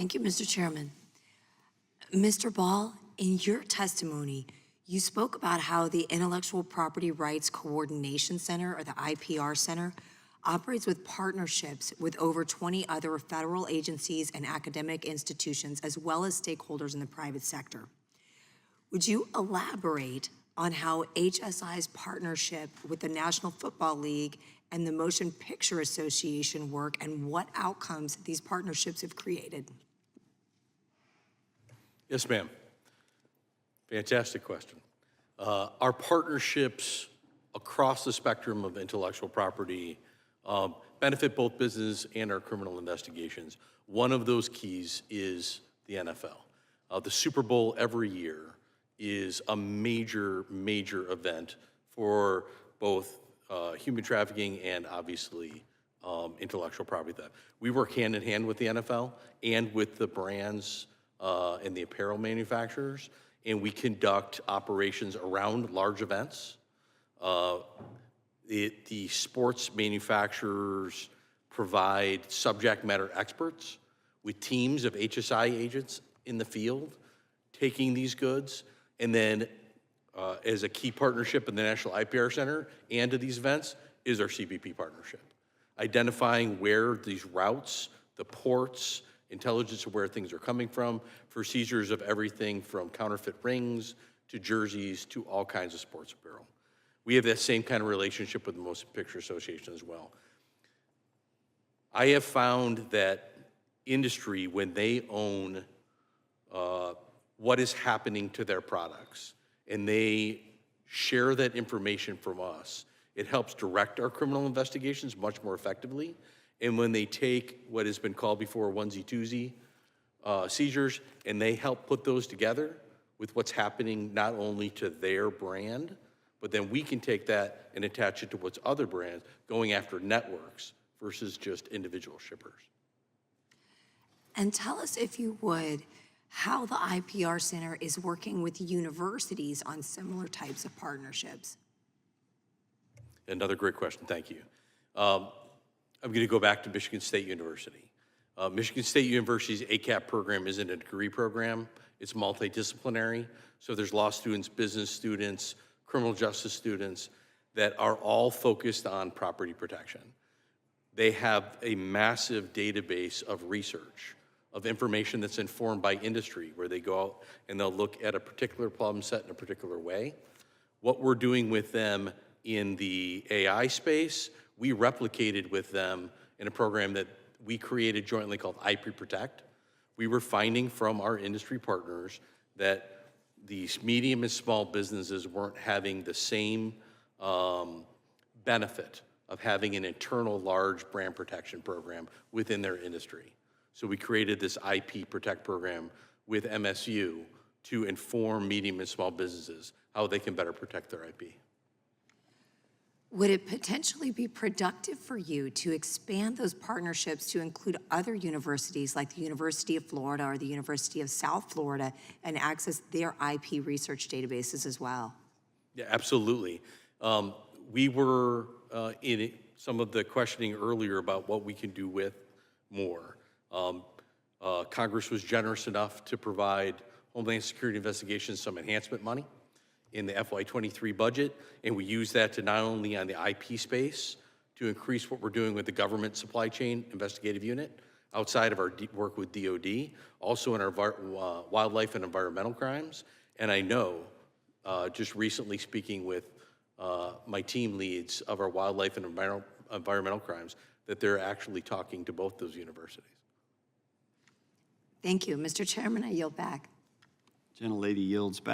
Thank you, Mr. Chairman. Mr. Ball, in your testimony, you spoke about how the Intellectual Property Rights Coordination Center, or the IPR Center, operates with partnerships with over 20 other federal agencies and academic institutions, as well as stakeholders in the private sector. Would you elaborate on how HSI's partnership with the National Football League and the Motion Picture Association work and what outcomes these partnerships have created? Yes, ma'am. Fantastic question. Our partnerships across the spectrum of intellectual property benefit both business and our criminal investigations. One of those keys is the NFL. The Super Bowl every year is a major, major event for both human trafficking and obviously intellectual property theft. We work hand in hand with the NFL and with the brands and the apparel manufacturers, and we conduct operations around large events. The sports manufacturers provide subject matter experts with teams of HSI agents in the field taking these goods, and then as a key partnership in the National IPR Center and to these events is our CBP partnership. Identifying where these routes, the ports, intelligence of where things are coming from, for seizures of everything from counterfeit rings to jerseys to all kinds of sports apparel. We have that same kind of relationship with the Motion Picture Association as well. I have found that industry, when they own what is happening to their products and they share that information from us, it helps direct our criminal investigations much more effectively. And when they take what has been called before onesie-twosie seizures, and they help put those together with what's happening not only to their brand, but then we can take that and attach it to what's other brands, going after networks versus just individual shippers. And tell us, if you would, how the IPR Center is working with universities on similar types of partnerships. Another great question, thank you. I'm going to go back to Michigan State University. Michigan State University's ACAP program isn't a degree program, it's multidisciplinary. So there's law students, business students, criminal justice students that are all focused on property protection. They have a massive database of research, of information that's informed by industry, where they go out and they'll look at a particular problem set in a particular way. What we're doing with them in the AI space, we replicated with them in a program that we created jointly called IP Protect. We were finding from our industry partners that these medium and small businesses weren't having the same benefit of having an internal large brand protection program within their industry. So we created this IP Protect program with MSU to inform medium and small businesses how they can better protect their IP. Would it potentially be productive for you to expand those partnerships to include other universities like the University of Florida or the University of South Florida and access their IP research databases as well? Yeah, absolutely. We were in some of the questioning earlier about what we can do with more. Congress was generous enough to provide Homeland Security Investigations some enhancement money in the FY23 budget, and we use that to not only on the IP space to increase what we're doing with the government supply chain investigative unit outside of our work with DOD, also in our wildlife and environmental crimes. And I know, just recently speaking with my team leads of our wildlife and environmental crimes, that they're actually talking to both those universities. Thank you. Mr. Chairman, I yield back. Gentlelady yields back.